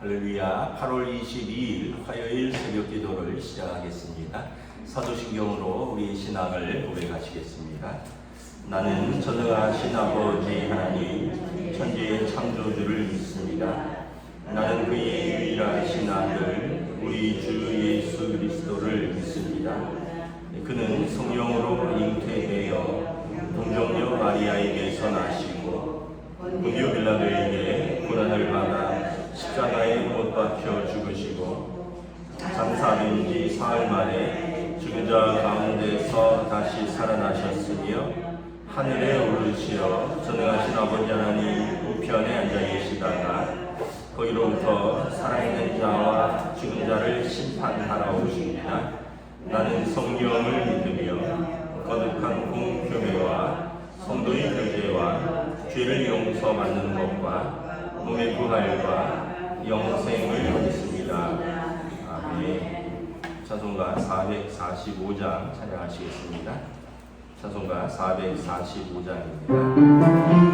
할렐루야. 8월 22일 화요일 새벽 기도를 시작하겠습니다. 사도신경으로 우리 신앙을 고백하시겠습니다. 나는 전능하신 아버지 하나님 천지의 창조주를 믿습니다. 나는 그의 유일하신 아들 우리 주 예수 그리스도를 믿습니다. 그는 성령으로 잉태되어 동정녀 마리아에게서 나시고 본디오 빌라도에게 고난을 받아 십자가에 못 박혀 죽으시고 장사된 지 사흘 만에 죽은 자 가운데서 다시 살아나셨으며 하늘에 오르시어 전능하신 아버지 하나님 우편에 앉아 계시다가 거기로부터 살아있는 자와 죽은 자를 심판하러 오십니다. 나는 성령을 믿으며 거룩한 공교회와 성도의 교제와 죄를 용서받는 것과 몸의 부활과 영생을 믿습니다. 아멘. 찬송가 445장 찬양하시겠습니다. 찬송가 445장입니다.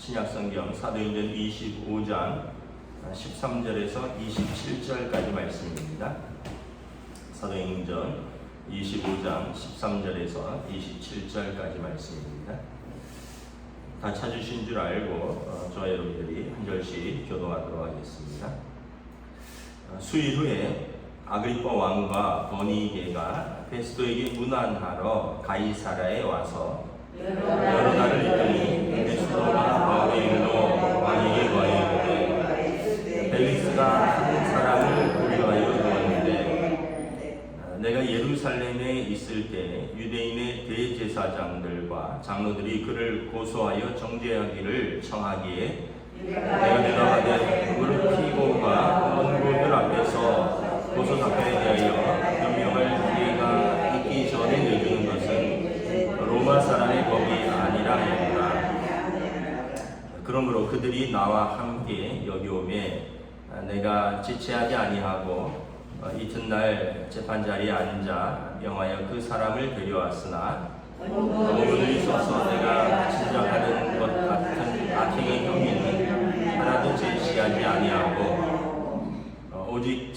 신약성경 사도행전 25장 13절에서 27절까지 말씀입니다. 사도행전 25장 13절에서 27절까지 말씀입니다. 다 찾으신 줄 알고 저와 여러분들이 한 절씩 교도하도록 하겠습니다. 수일 후에 아그리빠 왕과 버니게가 베스도에게 문안하러 가이사라에 와서 여러 날을 있더니 베스도가 바울로 왕에게 거하였는데 벨릭스가 한 사람을 구려하여 두었는데 내가 예루살렘에 있을 때 유대인의 대제사장들과 장로들이 그를 고소하여 정죄하기를 청하기에 내가 대답하되 무릎 피고가 원고들 앞에서 고소 사건에 대하여 변명할 기회가 있기 전에 내주는 것은 로마 사람의 법이 아니라 하였다. 그러므로 그들이 나와 함께 여기 오매 내가 지체하지 아니하고 이튿날 재판자리에 앉아 명하여 그 사람을 데려왔으나 오늘 있어서 내가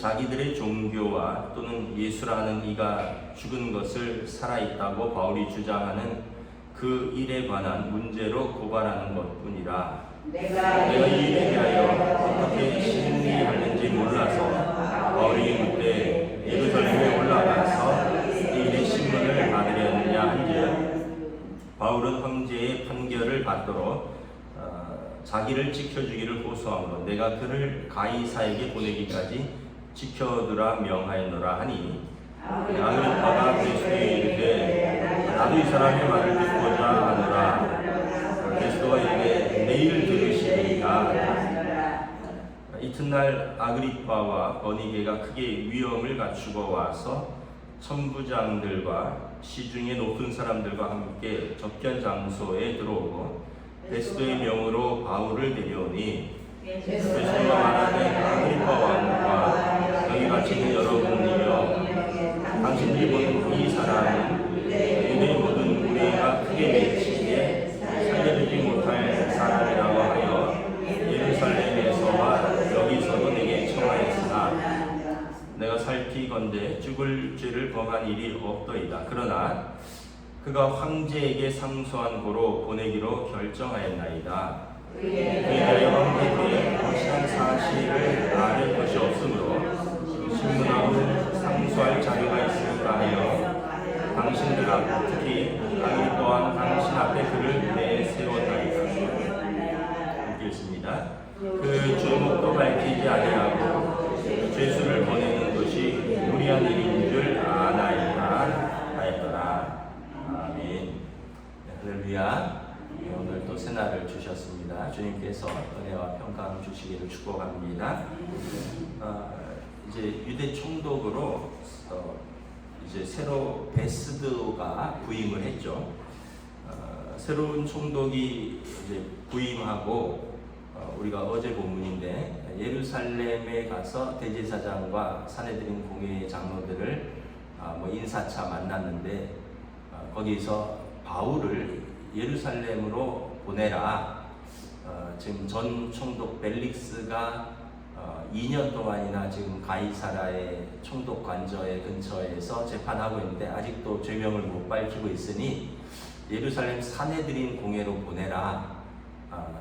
자기들의 종교와 또는 예수라는 이가 죽은 것을 살아있다고 바울이 주장하는 그 일에 관한 문제로 고발하는 것뿐이라. 내가 이 일에 대하여 어떻게 심리하는지 몰라서 바울이 그때 예루살렘에 올라가서 이 일의 신문을 받으려느냐 한즉 바울은 황제의 판결을 받도록 자기를 지켜주기를 호소하므로 내가 그를 가이사에게 보내기까지 지켜두라 명하였노라 하니 아그리파가 베스도에 이르되 나도 이 사람의 말을 듣고자 하노라. 베스도가 이르되 내일 들으시리이다. 이튿날 아그리파와 버니게가 크게 위험을 갖추고 와서 천부장들과 시중의 높은 사람들과 함께 접견 장소에 들어오고 베스도의 명으로 바울을 데려오니 베스도가 말하되 아그리파 왕과 여기 같이 있는 여러분이여 당신들이 본 이 사람은 유대의 모든 무리가 크게 외치기에 살려주지 못할 사람이라고 하여 예루살렘에서와 여기서도 내게 청하였으나 내가 살피건대 죽을 죄를 범한 일이 없더이다. 그러나 그가 황제에게 상소한 고로 보내기로 결정하였나이다. 그에 대하여 황제에게 확실한 사실을 아는 것이 없으므로 신문하고 상소할 자료가 있을까 하여 당신들 앞 특히 아기 또한 당신 앞에 그를 내세웠나이다. 읽겠습니다. 그 죄목도 밝히지 아니하고 죄수를 보내는 것이 무리한 일인 줄 아나이다 하였더라. 아멘. 할렐루야. 오늘 또 새날을 주셨습니다. 주님께서 은혜와 평강 주시기를 축복합니다. 이제 유대 총독으로 이제 새로 베스도가 부임을 했죠. 새로운 총독이 이제 부임하고 우리가 어제 본문인데 예루살렘에 가서 대제사장과 산헤드린 공회 장로들을 인사차 만났는데 거기서 바울을 예루살렘으로 보내라. 지금 전 총독 벨릭스가 2년 동안이나 지금 가이사라의 총독 관저의 근처에서 재판하고 있는데 아직도 죄명을 못 밝히고 있으니 예루살렘 산헤드린 공회로 보내라.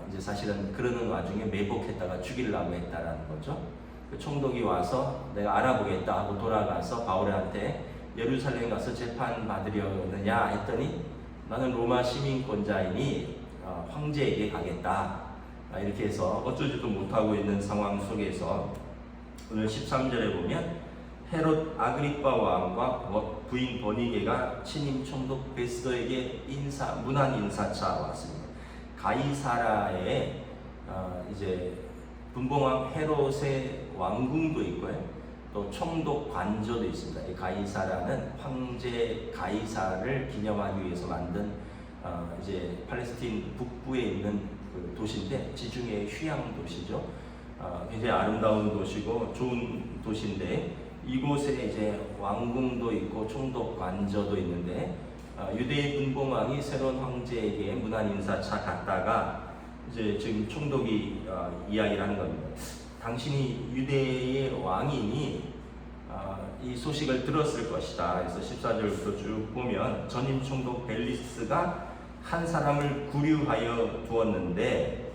이제 사실은 그러는 와중에 매복했다가 죽이려고 했다라는 거죠. 그 총독이 와서 내가 알아보겠다 하고 돌아가서 바울한테 예루살렘 가서 재판 받으려느냐 했더니 나는 로마 시민권자이니 황제에게 가겠다. 이렇게 해서 어쩌지도 못하고 있는 상황 속에서 오늘 13절에 보면 헤롯 아그리파 왕과 부인 버니게가 친임 총독 베스도에게 문안 인사차 왔습니다. 가이사라에 이제 분봉왕 헤롯의 왕궁도 있고요. 또 총독 관저도 있습니다. 이 가이사라는 황제 가이사를 기념하기 위해서 만든 이제 팔레스틴 북부에 있는 그 도시인데 지중해 휴양 도시죠. 굉장히 아름다운 도시고 좋은 도시인데 이곳에 이제 왕궁도 있고 총독 관저도 있는데 유대의 분봉왕이 새로운 황제에게 문안 인사차 갔다가 이제 지금 총독이 이야기를 하는 겁니다. 당신이 유대의 왕이니 이 소식을 들었을 것이다. 그래서 14절부터 쭉 보면 전임 총독 벨리스가 한 사람을 구류하여 두었는데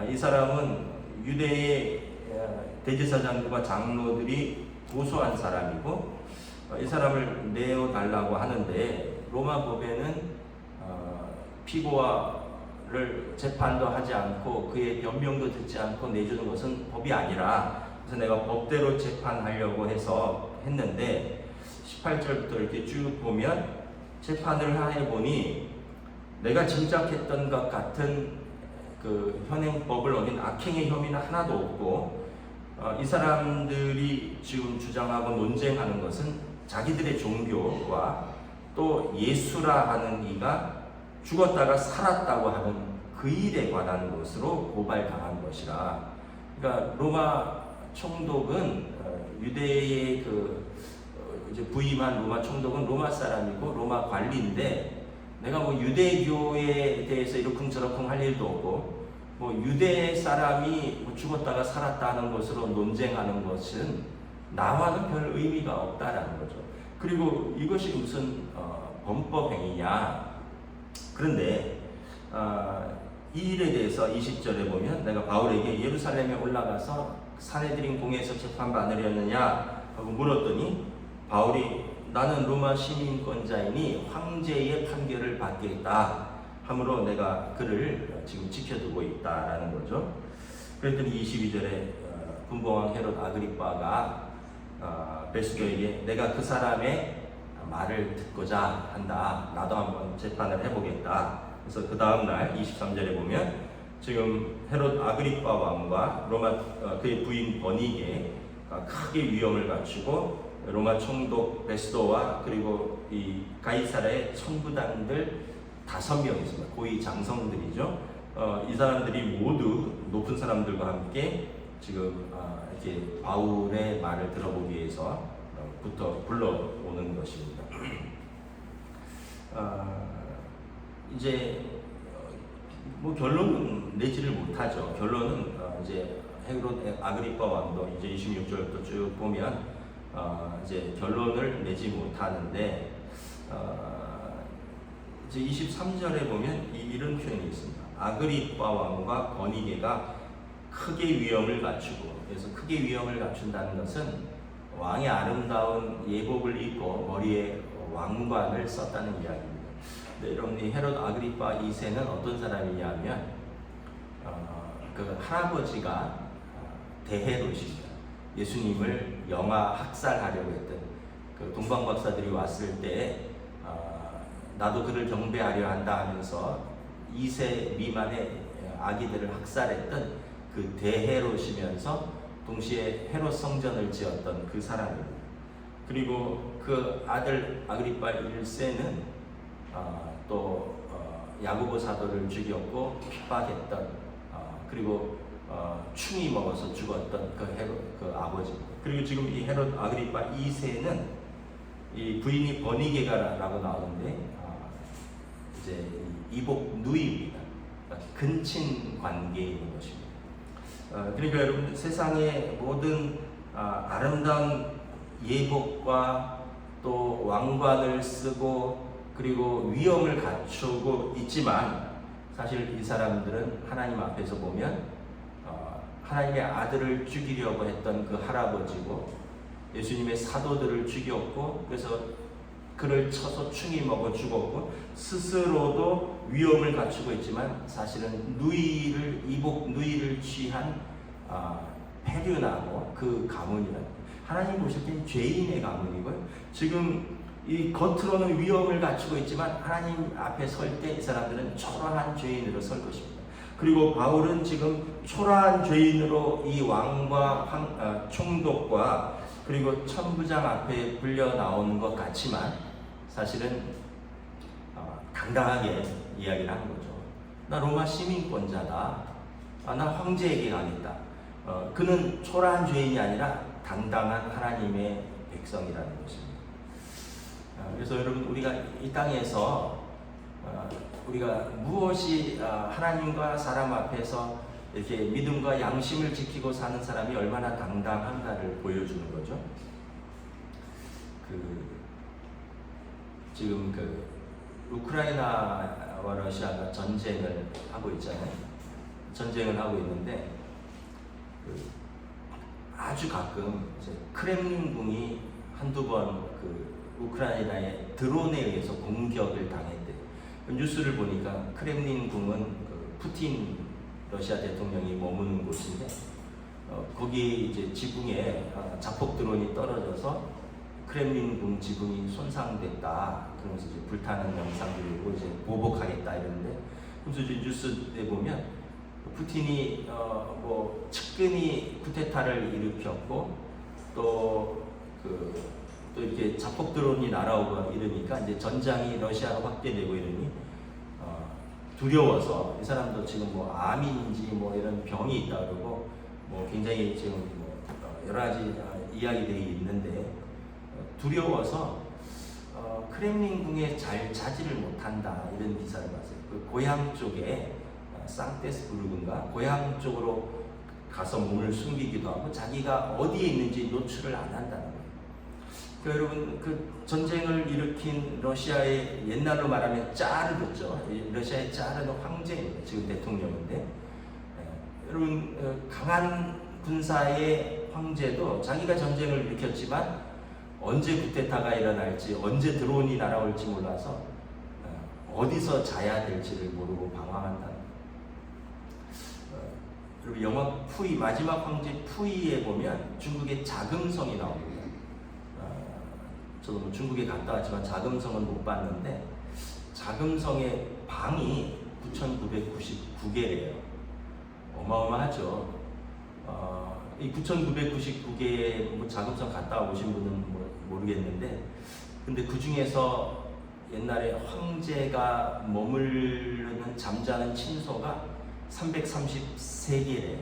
이 사람은 유대의 대제사장들과 장로들이 고소한 사람이고 이 사람을 내어달라고 하는데 로마 법에는 피고를 재판도 하지 않고 그의 변명도 듣지 않고 내주는 것은 법이 아니라 그래서 내가 법대로 재판하려고 해서 했는데 18절부터 이렇게 쭉 보면 재판을 해보니 내가 짐작했던 것 같은 그 현행법을 어긴 악행의 혐의는 하나도 없고 이 사람들이 지금 주장하고 논쟁하는 것은 자기들의 종교와 또 예수라 하는 이가 죽었다가 살았다고 하는 그 일에 관한 것으로 고발당한 것이라. 그러니까 로마 총독은 유대의 이제 부임한 로마 총독은 로마 사람이고 로마 관리인데 내가 뭐 유대교에 대해서 이러쿵저러쿵 할 일도 없고 뭐 유대 사람이 죽었다가 살았다는 것으로 논쟁하는 것은 나와는 별 의미가 없다라는 거죠. 그리고 이것이 무슨 범법 행위냐? 그런데 이 일에 대해서 20절에 보면 내가 바울에게 예루살렘에 올라가서 사내들인 공회에서 재판받으려느냐 하고 물었더니 바울이 나는 로마 시민권자이니 황제의 판결을 받겠다 하므로 내가 그를 지금 지켜두고 있다라는 거죠. 그랬더니 22절에 분봉왕 헤롯 아그리빠가 베스도에게 내가 그 사람의 말을 듣고자 한다. 나도 한번 재판을 해보겠다. 그래서 그 다음날 23절에 보면 지금 헤롯 아그리빠 왕과 로마 그의 부인 버니게가 크게 위험을 갖추고 로마 총독 베스도와 그리고 이 가이사라의 천부장들 5명이 있습니다. 고위 장성들이죠. 이 사람들이 모두 높은 사람들과 함께 지금 이렇게 바울의 말을 들어보기 위해서 불러오는 것입니다. 이제 뭐 결론은 내지를 못하죠. 결론은 이제 헤롯 아그리빠 왕도 이제 26절부터 쭉 보면 이제 결론을 내지 못하는데 이제 23절에 보면 이런 표현이 있습니다. 아그리빠 왕과 버니게가 크게 위엄을 갖추고, 그래서 크게 위엄을 갖춘다는 것은 왕의 아름다운 예복을 입고 머리에 왕관을 썼다는 이야기입니다. 근데 여러분, 이 헤롯 아그리빠 2세는 어떤 사람이냐면 그 할아버지가 대헤롯입니다. 예수님을 영아 학살하려고 했던 그 동방박사들이 왔을 때 나도 그를 경배하려 한다 하면서 2세 미만의 아기들을 학살했던 그 대헤롯이면서 동시에 헤롯 성전을 지었던 그 사람입니다. 그리고 그 아들 아그리빠 1세는 또 야고보 사도를 죽였고 핍박했던 그리고 충이 먹어서 죽었던 그 헤롯 그 아버지. 그리고 지금 이 헤롯 아그리빠 2세는 이 부인이 버니게가라고 나오는데 이제 이복 누이입니다. 근친 관계에 있는 것입니다. 그러니까 여러분, 세상의 모든 아름다운 예복과 또 왕관을 쓰고 그리고 위엄을 갖추고 있지만 사실 이 사람들은 하나님 앞에서 보면 하나님의 아들을 죽이려고 했던 그 할아버지고 예수님의 사도들을 죽였고 그래서 그를 쳐서 충이 먹어 죽었고 스스로도 위엄을 갖추고 있지만 사실은 이복 누이를 취한 페류나고 그 가문이라 하나님 보실 땐 죄인의 가문이고요. 지금 이 겉으로는 위엄을 갖추고 있지만 하나님 앞에 설 때 이 사람들은 초라한 죄인으로 설 것입니다. 그리고 바울은 지금 초라한 죄인으로 이 왕과 총독과 그리고 천부장 앞에 불려 나오는 것 같지만 사실은 당당하게 이야기를 하는 거죠. 나 로마 시민권자다. 나 황제에게 가겠다. 그는 초라한 죄인이 아니라 당당한 하나님의 백성이라는 것입니다. 그래서 여러분, 우리가 이 땅에서 우리가 무엇이 하나님과 사람 앞에서 이렇게 믿음과 양심을 지키고 사는 사람이 얼마나 당당한가를 보여주는 거죠. 지금 우크라이나와 러시아가 전쟁을 하고 있잖아요. 전쟁을 하고 있는데 아주 가끔 이제 크렘린궁이 한두 번 우크라이나의 드론에 의해서 공격을 당했대요. 뉴스를 보니까 크렘린궁은 푸틴 러시아 대통령이 머무는 곳인데 거기 이제 지붕에 자폭 드론이 떨어져서 크렘린궁 지붕이 손상됐다. 그러면서 이제 불타는 영상들이고 이제 보복하겠다 이러는데 그래서 이제 뉴스에 보면 푸틴이 뭐 측근히 쿠데타를 일으켰고 또 이렇게 자폭 드론이 날아오고 이러니까 이제 전장이 러시아로 확대되고 이러니 두려워서 이 사람도 지금 뭐 암인지 뭐 이런 병이 있다 그러고 뭐 굉장히 지금 뭐 여러 가지 이야기들이 있는데 두려워서 크렘린궁에 잘 자지를 못한다 이런 기사를 봤어요. 그 고향 쪽에 상테스부르크인가 고향 쪽으로 가서 몸을 숨기기도 하고 자기가 어디에 있는지 노출을 안 한다는 거예요. 여러분, 그 전쟁을 일으킨 러시아의 옛날로 말하면 짜르죠. 러시아의 짜르는 황제입니다. 지금 대통령인데, 여러분, 강한 군사의 황제도 자기가 전쟁을 일으켰지만 언제 쿠데타가 일어날지, 언제 드론이 날아올지 몰라서 어디서 자야 될지를 모르고 방황한다. 그리고 영화 푸이, 마지막 황제 푸이에 보면 중국의 자금성이 나옵니다. 저도 뭐 중국에 갔다 왔지만 자금성은 못 봤는데, 자금성의 방이 9,999개래요. 어마어마하죠. 이 9,999개의 뭐 자금성 갔다 오신 분은 뭐 모르겠는데, 근데 그 중에서 옛날에 황제가 머무르는 잠자는 침소가 333개래요.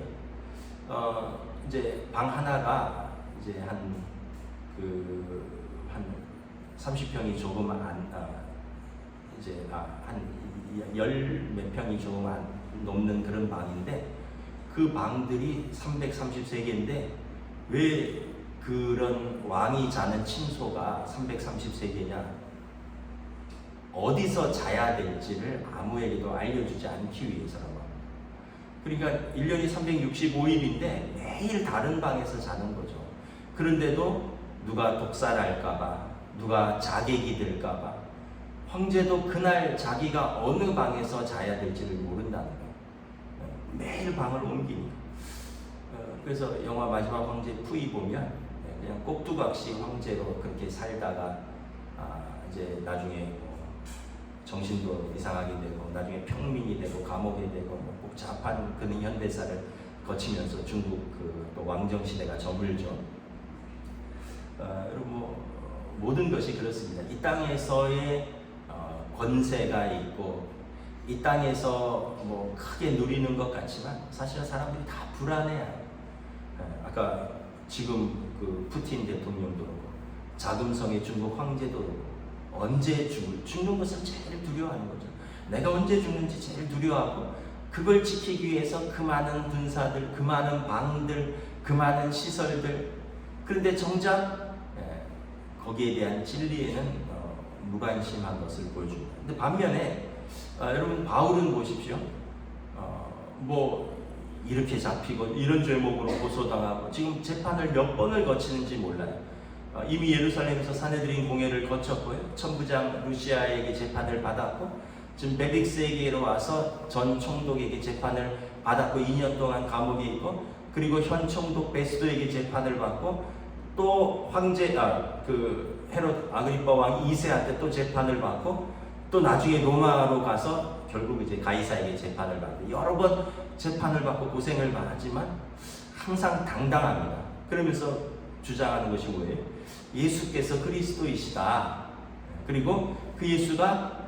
이제 방 하나가 이제 한 30평이 조금 이제 한 열 몇 평이 조금 안 넘는 그런 방인데, 그 방들이 333개인데 왜 그런 왕이 자는 침소가 333개냐? 어디서 자야 될지를 아무에게도 알려주지 않기 위해서라고 합니다. 그러니까 1년이 365일인데 매일 다른 방에서 자는 거죠. 그런데도 누가 독살할까봐, 누가 자객이 될까봐, 황제도 그날 자기가 어느 방에서 자야 될지를 모른다는 거예요. 매일 방을 옮기니까. 그래서 영화 마지막 황제 푸이 보면 그냥 꼭두각시 황제로 그렇게 살다가 이제 나중에 정신도 이상하게 되고, 나중에 평민이 되고 감옥에 되고, 복잡한 그런 현대사를 거치면서 중국 또 왕정 시대가 저물죠. 여러분, 모든 것이 그렇습니다. 이 땅에서의 권세가 있고, 이 땅에서 뭐 크게 누리는 것 같지만 사실은 사람들이 다 불안해요. 아까 지금 그 푸틴 대통령도 그렇고, 자금성의 중국 황제도 그렇고, 언제 죽는 것을 제일 두려워하는 거죠. 내가 언제 죽는지 제일 두려워하고, 그걸 지키기 위해서 그 많은 군사들, 그 많은 방들, 그 많은 시설들. 그런데 정작 거기에 대한 진리에는 무관심한 것을 보여줍니다. 근데 반면에 여러분, 바울은 보십시오. 뭐 이렇게 잡히고 이런 죄목으로 고소당하고 지금 재판을 몇 번을 거치는지 몰라요. 이미 예루살렘에서 사내들인 공회를 거쳤고요. 천부장 루시아에게 재판을 받았고, 지금 벨릭스에게로 와서 전 총독에게 재판을 받았고 2년 동안 감옥에 있고, 그리고 현 총독 베스도에게 재판을 받고, 또 황제 그 헤롯 아그리파 왕 2세한테 또 재판을 받고, 또 나중에 로마로 가서 결국 이제 가이사에게 재판을 받고, 여러 번 재판을 받고 고생을 하지만 항상 당당합니다. 그러면서 주장하는 것이 뭐예요? 예수께서 그리스도이시다. 그리고 그 예수가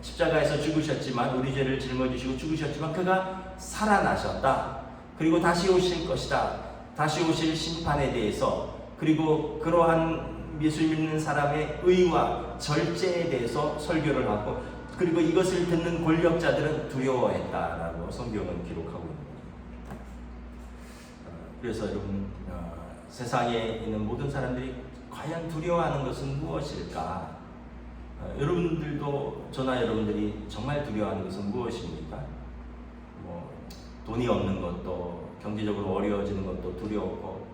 십자가에서 죽으셨지만, 우리 죄를 짊어지시고 죽으셨지만 그가 살아나셨다. 그리고 다시 오실 것이다. 다시 오실 심판에 대해서, 그리고 그러한 예수 믿는 사람의 의와 절제에 대해서 설교를 하고, 그리고 이것을 듣는 권력자들은 두려워했다라고 성경은 기록하고 있습니다. 그래서 여러분, 세상에 있는 모든 사람들이 과연 두려워하는 것은 무엇일까? 여러분들도, 저나 여러분들이 정말 두려워하는 것은 무엇입니까? 뭐 돈이 없는 것도, 경제적으로 어려워지는 것도 두려웠고,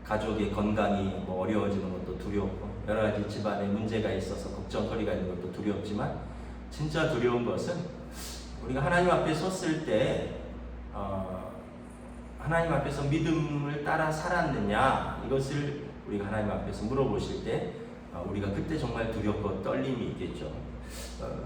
가족의 건강이 뭐 어려워지는 것도 두렵고, 여러 가지 집안에 문제가 있어서 걱정거리가 있는 것도 두렵지만, 진짜 두려운 것은 우리가 하나님 앞에 섰을 때 하나님 앞에서 믿음을 따라 살았느냐, 이것을 우리가 하나님 앞에서 물어보실 때 우리가 그때 정말 두렵고 떨림이 있겠죠.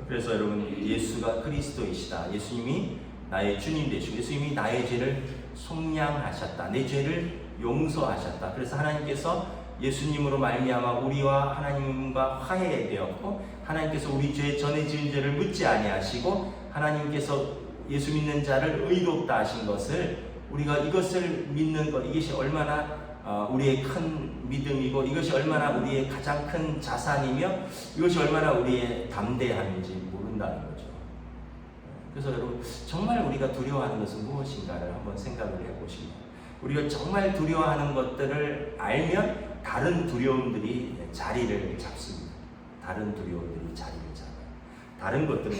그래서 여러분, 예수가 그리스도이시다, 예수님이 나의 주님 되시고 예수님이 나의 죄를 속량하셨다, 내 죄를 용서하셨다. 그래서 하나님께서 예수님으로 말미암아 우리와 하나님과 화해되었고, 하나님께서 우리 죄 전에 지은 죄를 묻지 아니하시고, 하나님께서 예수 믿는 자를 의롭다 하신 것을, 우리가 이것을 믿는 것, 이것이 얼마나 우리의 큰 믿음이고, 이것이 얼마나 우리의 가장 큰 자산이며, 이것이 얼마나 우리의 담대함인지 모른다는 거죠. 그래서 여러분, 정말 우리가 두려워하는 것은 무엇인가를 한번 생각을 해보시면, 우리가 정말 두려워하는 것들을 알면 다른 두려움들이 자리를 잡습니다. 다른 두려움들이 자리를 잡아요. 다른 것들은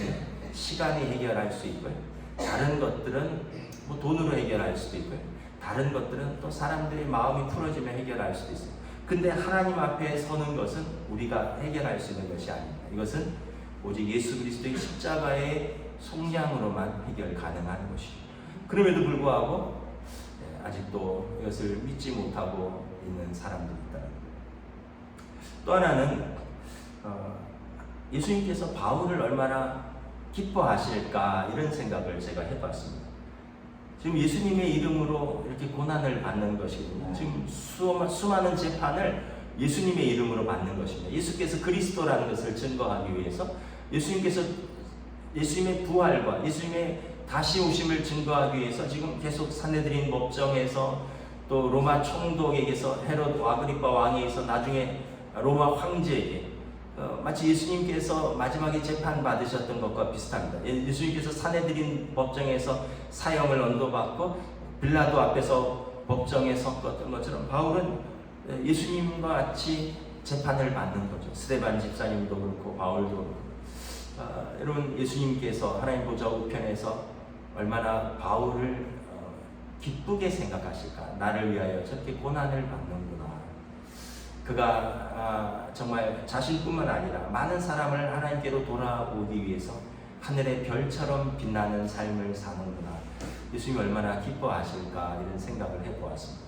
시간이 해결할 수 있고요. 다른 것들은 뭐 돈으로 해결할 수도 있고요. 다른 것들은 또 사람들의 마음이 풀어지면 해결할 수도 있어요. 근데 하나님 앞에 서는 것은 우리가 해결할 수 있는 것이 아닙니다. 이것은 오직 예수 그리스도의 십자가의 속량으로만 해결 가능한 것이죠. 그럼에도 불구하고 아직도 이것을 믿지 못하고 있는 사람들이 있다. 또 하나는 예수님께서 바울을 얼마나 기뻐하실까 이런 생각을 제가 해봤습니다. 지금 예수님의 이름으로 이렇게 고난을 받는 것이거든요. 지금 수많은 재판을 예수님의 이름으로 받는 것입니다. 예수께서 그리스도라는 것을 증거하기 위해서 예수님께서 예수님의 부활과 예수님의 다시 오심을 증거하기 위해서 지금 계속 산헤드린 법정에서 또 로마 총독에게서 헤롯 아그리파 왕에게서 나중에 로마 황제에게 마치 예수님께서 마지막에 재판 받으셨던 것과 비슷합니다. 예수님께서 산헤드린 법정에서 사형을 언도받고 빌라도 앞에서 법정에 섰던 것처럼 바울은 예수님과 같이 재판을 받는 거죠. 스데반 집사님도 그렇고 바울도 그렇고. 여러분, 예수님께서 하나님 보좌 우편에서 얼마나 바울을 기쁘게 생각하실까. 나를 위하여 저렇게 고난을 받는구나. 그가 정말 자신뿐만 아니라 많은 사람을 하나님께로 돌아오기 위해서 하늘의 별처럼 빛나는 삶을 사는구나. 예수님이 얼마나 기뻐하실까 이런 생각을 해보았습니다.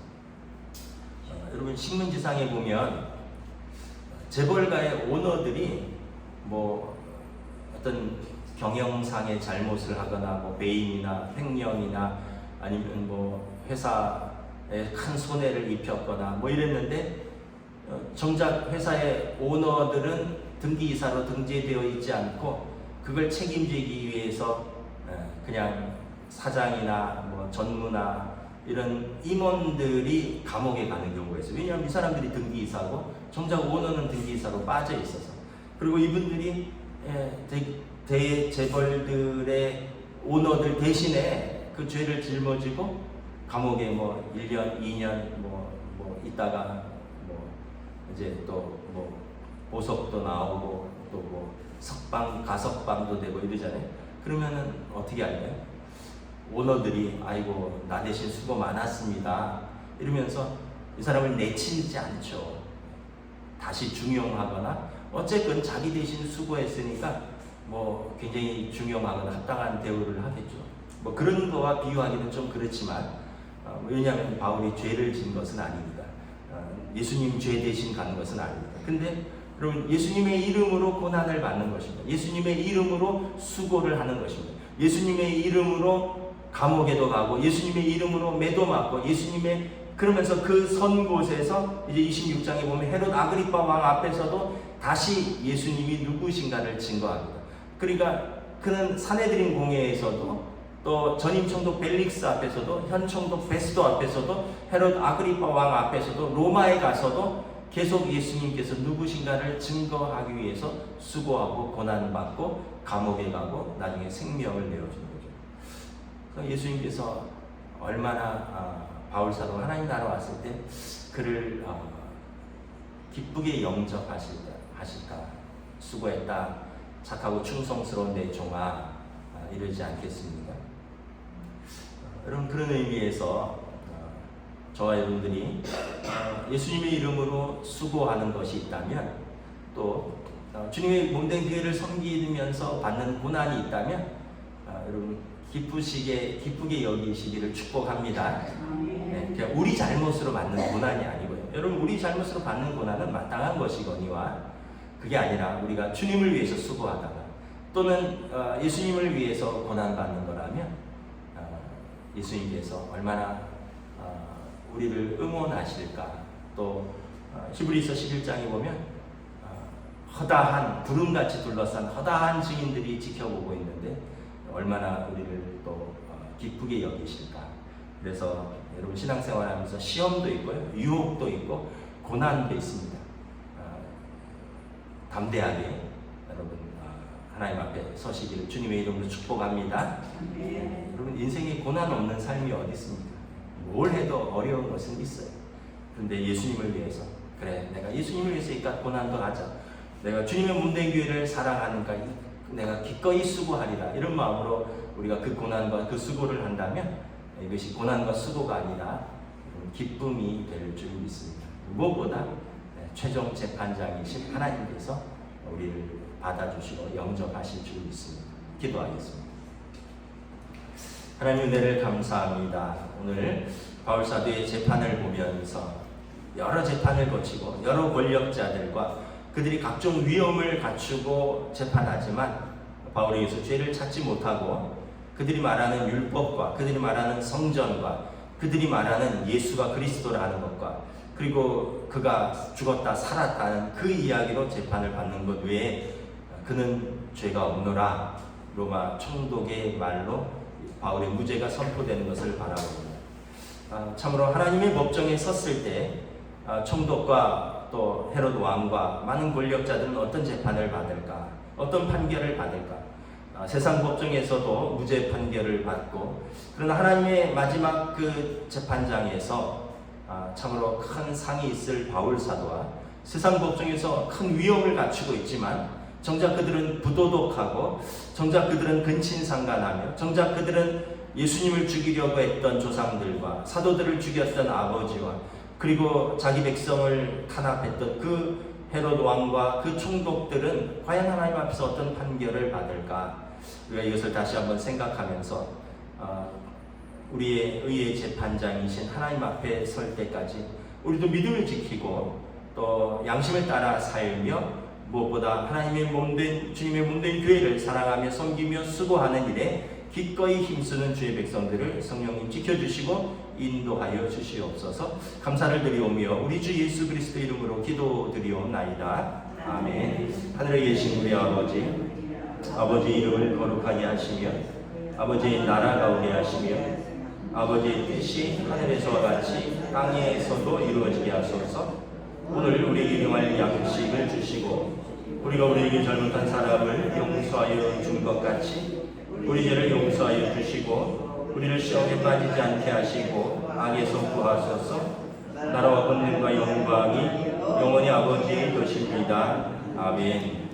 여러분, 신문지상에 보면 재벌가의 오너들이 뭐 어떤 경영상의 잘못을 하거나 뭐 배임이나 횡령이나 아니면 뭐 회사에 큰 손해를 입혔거나 뭐 이랬는데 정작 회사의 오너들은 등기이사로 등재되어 있지 않고 그걸 책임지기 위해서 그냥 사장이나 뭐 전무나 이런 임원들이 감옥에 가는 경우가 있어요. 왜냐하면 이 사람들이 등기이사고 정작 오너는 등기이사로 빠져 있어서. 그리고 이분들이 대재벌들의 오너들 대신에 그 죄를 짊어지고 감옥에 뭐 1년, 2년 뭐 있다가 뭐 이제 또 뭐 보석도 나오고 또 뭐 석방, 가석방도 되고 이러잖아요. 그러면은 어떻게 할까요? 오너들이 아이고 나 대신 수고 많았습니다 이러면서 이 사람을 내치지 않죠. 다시 중용하거나 어쨌든 자기 대신 수고했으니까 뭐 굉장히 중용하거나 합당한 대우를 하겠죠. 뭐 그런 거와 비유하기는 좀 그렇지만 왜냐하면 바울이 죄를 진 것은 아닙니다. 예수님 죄 대신 가는 것은 아닙니다. 근데 여러분, 예수님의 이름으로 고난을 받는 것입니다. 예수님의 이름으로 수고를 하는 것입니다. 예수님의 이름으로 감옥에도 가고 예수님의 이름으로 매도 맞고 예수님의 그러면서 그 선 곳에서 이제 26장에 보면 헤롯 아그리파 왕 앞에서도 다시 예수님이 누구신가를 증거합니다. 그러니까 그는 산헤드린 공회에서도 또 전임 총독 벨릭스 앞에서도 현 총독 베스도 앞에서도 헤롯 아그리파 왕 앞에서도 로마에 가서도 계속 예수님께서 누구신가를 증거하기 위해서 수고하고 고난받고 감옥에 가고 나중에 생명을 내어주는 거죠. 그래서 예수님께서 얼마나 바울사도 하나님 나라 왔을 때 그를 기쁘게 영접하실까. 수고했다, 착하고 충성스러운 내 종아, 이러지 않겠습니까? 여러분, 그런 의미에서 저와 여러분들이 예수님의 이름으로 수고하는 것이 있다면, 또 주님의 몸된 교회를 섬기면서 받는 고난이 있다면 여러분 기쁘게 여기시기를 축복합니다. 네, 그냥 우리 잘못으로 받는 고난이 아니고요. 여러분, 우리 잘못으로 받는 고난은 마땅한 것이거니와 그게 아니라 우리가 주님을 위해서 수고하다가 또는 예수님을 위해서 고난받는 거라면 예수님께서 얼마나 우리를 응원하실까. 또 히브리서 11장에 보면 허다한 구름같이 둘러싼 허다한 증인들이 지켜보고 있는데 얼마나 우리를 또 기쁘게 여기실까. 그래서 여러분, 신앙생활하면서 시험도 있고요, 유혹도 있고 고난도 있습니다. 담대하게 여러분 하나님 앞에 서시기를 주님의 이름으로 축복합니다. 여러분, 인생에 고난 없는 삶이 어디 있습니까? 뭘 해도 어려운 것은 있어요. 그런데 예수님을 위해서, 그래, 내가 예수님을 위해서니까 고난도 하자. 내가 주님의 몸된 교회를 사랑하니까 내가 기꺼이 수고하리라. 이런 마음으로 우리가 그 고난과 그 수고를 한다면 이것이 고난과 수고가 아니라 기쁨이 될 줄 믿습니다. 무엇보다 최종 재판장이신 하나님께서 우리를 받아주시고 영접하실 줄 믿습니다. 기도하겠습니다. 하나님 은혜를 감사합니다. 오늘 바울사도의 재판을 보면서 여러 재판을 거치고 여러 권력자들과 그들이 각종 위험을 갖추고 재판하지만 바울에 의해서 죄를 찾지 못하고 그들이 말하는 율법과 그들이 말하는 성전과 그들이 말하는 예수가 그리스도라는 것과 그리고 그가 죽었다 살았다는 그 이야기로 재판을 받는 것 외에 그는 죄가 없노라, 로마 총독의 말로 바울의 무죄가 선포되는 것을 바라봅니다. 참으로 하나님의 법정에 섰을 때 총독과 또 헤롯 왕과 많은 권력자들은 어떤 재판을 받을까, 어떤 판결을 받을까. 세상 법정에서도 무죄 판결을 받고, 그러나 하나님의 마지막 그 재판장에서 참으로 큰 상이 있을 바울 사도와 세상 법정에서 큰 위험을 갖추고 있지만 정작 그들은 부도덕하고 정작 그들은 근친상간하며 정작 그들은 예수님을 죽이려고 했던 조상들과 사도들을 죽였던 아버지와 그리고 자기 백성을 탄압했던 그 헤롯 왕과 그 총독들은 과연 하나님 앞에서 어떤 판결을 받을까? 우리가 이것을 다시 한번 생각하면서 우리의 의의 재판장이신 하나님 앞에 설 때까지 우리도 믿음을 지키고 또 양심을 따라 살며 무엇보다 하나님의 몸된 주님의 몸된 교회를 사랑하며 섬기며 수고하는 일에 기꺼이 힘쓰는 주의 백성들을 성령님 지켜주시고 인도하여 주시옵소서. 감사를 드리오며 우리 주 예수 그리스도 이름으로 기도드리옵나이다. 아멘. 하늘에 계신 우리 아버지, 아버지 이름을 거룩하게 하시며 아버지의 나라가 오게 하시며 아버지의 뜻이 하늘에서와 같이 땅에서도 이루어지게 하소서. 오늘 우리에게 일용할 양식을 주시고 우리가 우리에게 잘못한 사람을 용서하여 준 것 같이 우리 죄를 용서하여 주시고 우리를 시험에 빠지지 않게 하시고 악에서 구하소서. 나라와 권능과 영광이 영원히 아버지의 것입니다. 아멘.